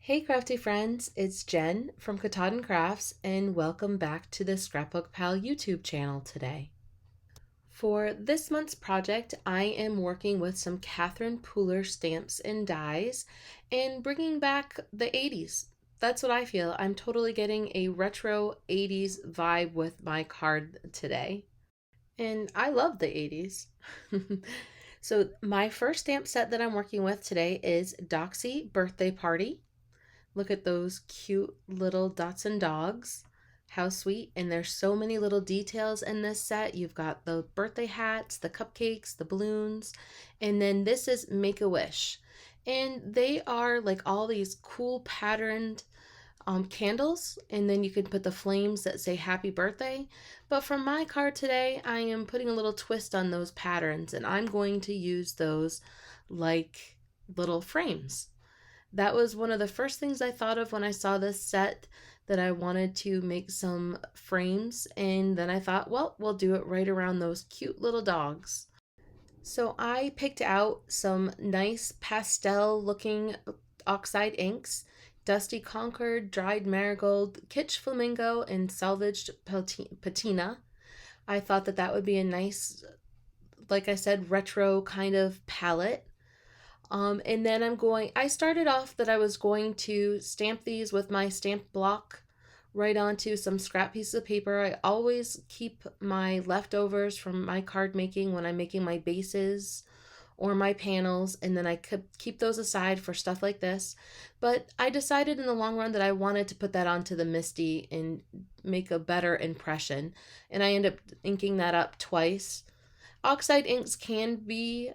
Hey Krafty Friends, it's Jen from Katahdin Krafts and welcome back to the ScrapbookPal YouTube channel today. For this month's project, I am working with some Catherine Pooler stamps and dies and bringing back the 80s. That's what I feel. I'm totally getting a retro 80s vibe with my card today. And I love the 80s. So my first stamp set that I'm working with today is Doxie Birthday Party. Look at those cute little dots and dogs. How sweet. And there's so many little details in this set. You've got the birthday hats, the cupcakes, the balloons, and then this is Make-A-Wish. And they are like all these cool patterned candles, and then you can put the flames that say happy birthday. But for my card today, I am putting a little twist on those patterns, and I'm going to use those like little frames. That was one of the first things I thought of when I saw this set, that I wanted to make some frames, and then I thought, well, we'll do it right around those cute little dogs. So I picked out some nice pastel looking Oxide inks, Dusty Concord, Dried Marigold, Kitsch Flamingo, and Salvaged Patina. I thought that that would be a nice, like I said, retro kind of palette. And then I started off that I was going to stamp these with my stamp block right onto some scrap pieces of paper. I always keep my leftovers from my card making when I'm making my bases or my panels, and then I could keep those aside for stuff like this. But I decided in the long run that I wanted to put that onto the Misty and make a better impression, and I ended up inking that up twice. Oxide inks can be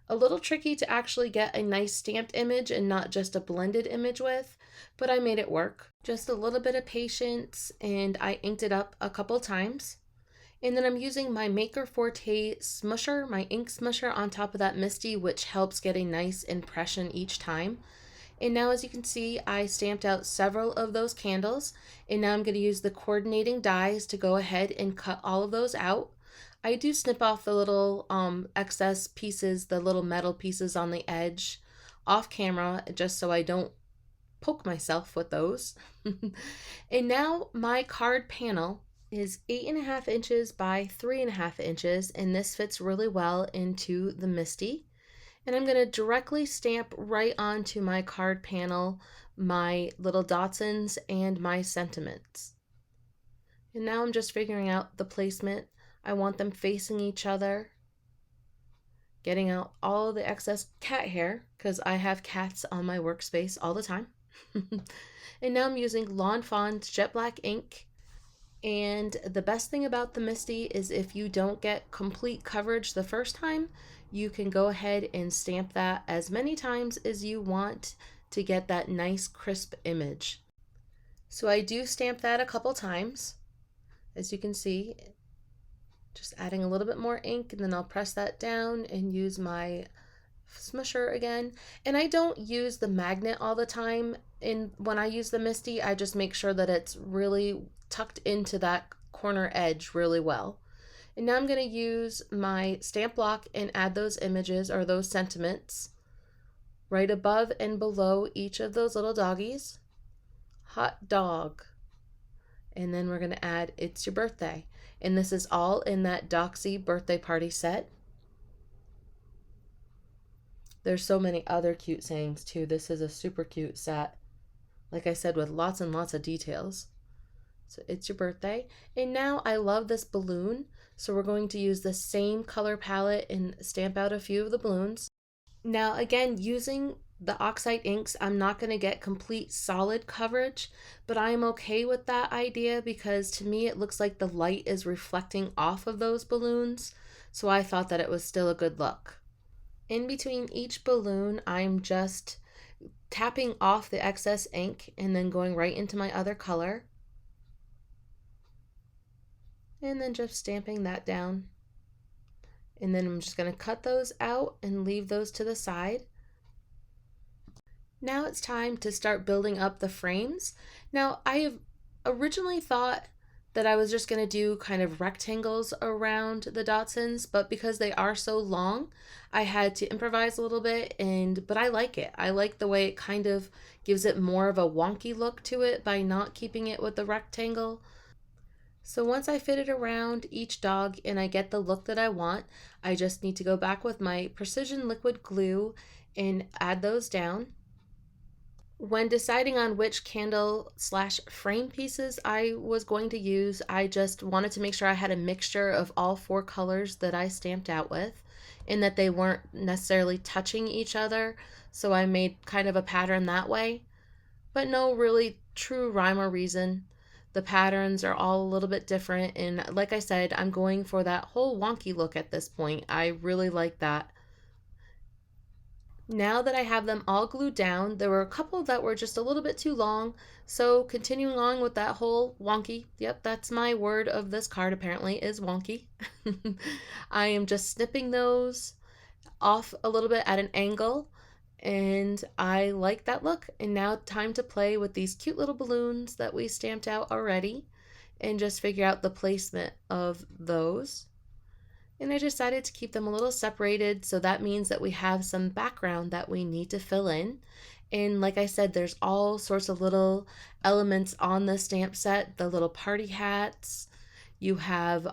a little tricky to actually get a nice stamped image and not just a blended image with, but I made it work. Just a little bit of patience and I inked it up a couple times. And then I'm using my Maker Forte Smoosher, my ink smoosher, on top of that Misty, which helps get a nice impression each time. And now, as you can see, I stamped out several of those candles, and now I'm going to use the coordinating dies to go ahead and cut all of those out. I do snip off the little excess pieces, the little metal pieces on the edge off camera, just so I don't poke myself with those. And now my card panel is 8.5 inches by 3.5 inches, and this fits really well into the Misty. And I'm going to directly stamp right onto my card panel my little Dotsons and my sentiments. And now I'm just figuring out the placement. I want them facing each other, getting out all the excess cat hair because I have cats on my workspace all the time. And now I'm using Lawn Fawn's Jet Black ink. And the best thing about the Misty is if you don't get complete coverage the first time, you can go ahead and stamp that as many times as you want to get that nice crisp image. So I do stamp that a couple times, as you can see. Just adding a little bit more ink, and then I'll press that down and use my smoosher again. And I don't use the magnet all the time. And when I use the Misty, I just make sure that it's really tucked into that corner edge really well. And now I'm going to use my stamp block and add those images or those sentiments right above and below each of those little doggies. Hot dog. And then we're going to add It's Your Birthday. And this is all in that Doxie Birthday Party set. There's so many other cute sayings too. This is a super cute set, like I said, with lots and lots of details. So It's Your Birthday. And now I love this balloon, so we're going to use the same color palette and stamp out a few of the balloons. Now again, using the Oxide inks, I'm not going to get complete solid coverage, but I am okay with that idea because to me it looks like the light is reflecting off of those balloons, so I thought that it was still a good look. In between each balloon, I'm just tapping off the excess ink and then going right into my other color, and then just stamping that down. And then I'm just going to cut those out and leave those to the side. Now it's time to start building up the frames. Now I have originally thought that I was just going to do kind of rectangles around the Dachshunds, but because they are so long, I had to improvise a little bit, but I like it. I like the way it kind of gives it more of a wonky look to it by not keeping it with the rectangle. So once I fit it around each dog and I get the look that I want, I just need to go back with my precision liquid glue and add those down. When deciding on which candle slash frame pieces I was going to use, I just wanted to make sure I had a mixture of all 4 colors that I stamped out with and that they weren't necessarily touching each other. So I made kind of a pattern that way, but no really true rhyme or reason. The patterns are all a little bit different, and like I said, I'm going for that whole wonky look at this point. I really like that. Now that I have them all glued down, there were a couple that were just a little bit too long, so continuing on with that whole wonky, yep, that's my word of this card apparently, is wonky. I am just snipping those off a little bit at an angle, and I like that look. And now time to play with these cute little balloons that we stamped out already and just figure out the placement of those. And I decided to keep them a little separated, so that means that we have some background that we need to fill in. And like I said, there's all sorts of little elements on the stamp set, the little party hats, you have the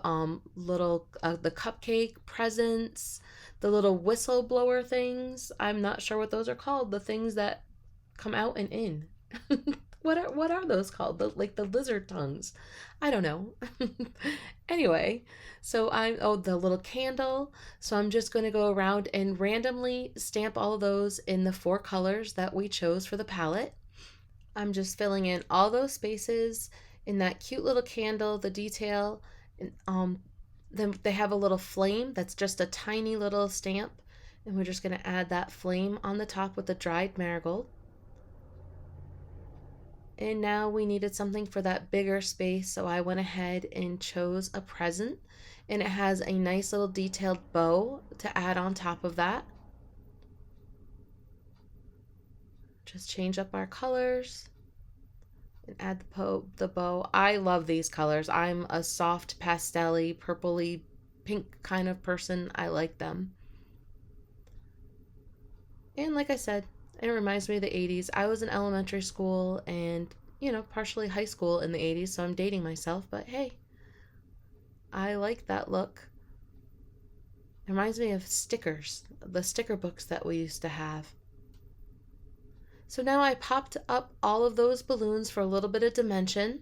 cupcake presents, the little whistleblower things. I'm not sure what those are called, the things that come out and in. What are those called? The lizard tongues. I don't know. Anyway, so the little candle. So I'm just going to go around and randomly stamp all of those in the 4 colors that we chose for the palette. I'm just filling in all those spaces in that cute little candle, the detail. And then they have a little flame that's just a tiny little stamp, and we're just going to add that flame on the top with the dried marigold. And now we needed something for that bigger space, so I went ahead and chose a present, and it has a nice little detailed bow to add on top of that. Just change up our colors and add the bow. I love these colors. I'm a soft pastel-y, purpley, pink kind of person. I like them. And like I said, it reminds me of the 80s. I was in elementary school and, partially high school in the 80s, so I'm dating myself, but hey, I like that look. It reminds me of stickers, the sticker books that we used to have. So now I popped up all of those balloons for a little bit of dimension,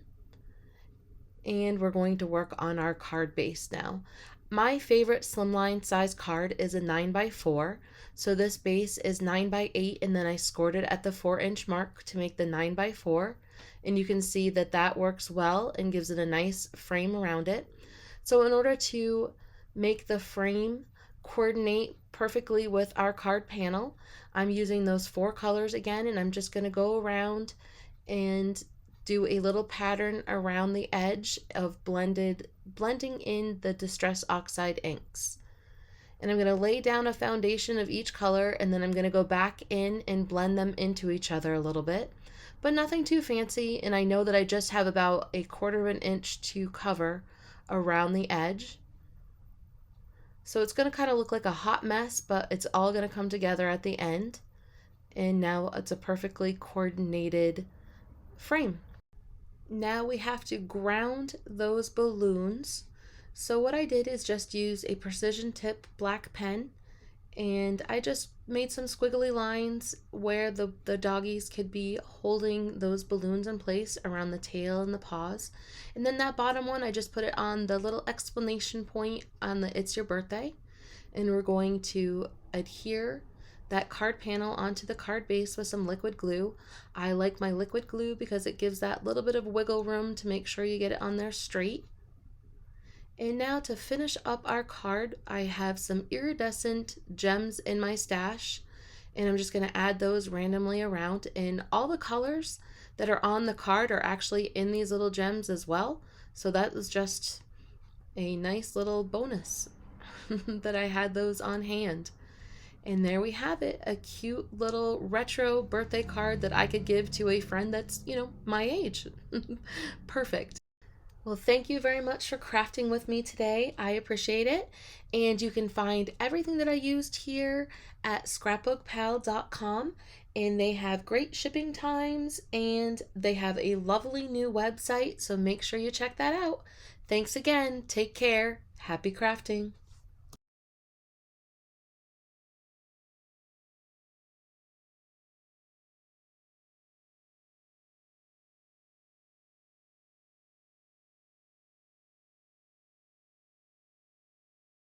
and we're going to work on our card base now. My favorite slimline size card is a 9x4. So this base is 9x8, and then I scored it at the 4-inch mark to make the 9x4. And you can see that that works well and gives it a nice frame around it. So in order to make the frame coordinate perfectly with our card panel, I'm using those 4 colors again, and I'm just going to go around and do a little pattern around the edge of blending in the Distress Oxide inks. And I'm going to lay down a foundation of each color, and then I'm going to go back in and blend them into each other a little bit, but nothing too fancy. And I know that I just have about 1/4 inch to cover around the edge. So it's going to kind of look like a hot mess, but it's all going to come together at the end. And now it's a perfectly coordinated frame. Now we have to ground those balloons. So what I did is just use a precision tip black pen, and I just made some squiggly lines where the doggies could be holding those balloons in place around the tail and the paws. And then that bottom one, I just put it on the little exclamation point on the "It's Your Birthday." And we're going to adhere that card panel onto the card base with some liquid glue. I like my liquid glue because it gives that little bit of wiggle room to make sure you get it on there straight. And now to finish up our card, I have some iridescent gems in my stash, and I'm just going to add those randomly around. And all the colors that are on the card are actually in these little gems as well. So that was just a nice little bonus that I had those on hand. And there we have it, a cute little retro birthday card that I could give to a friend that's, my age. Perfect. Well, thank you very much for crafting with me today. I appreciate it. And you can find everything that I used here at ScrapbookPal.com. And they have great shipping times and they have a lovely new website. So make sure you check that out. Thanks again. Take care. Happy crafting.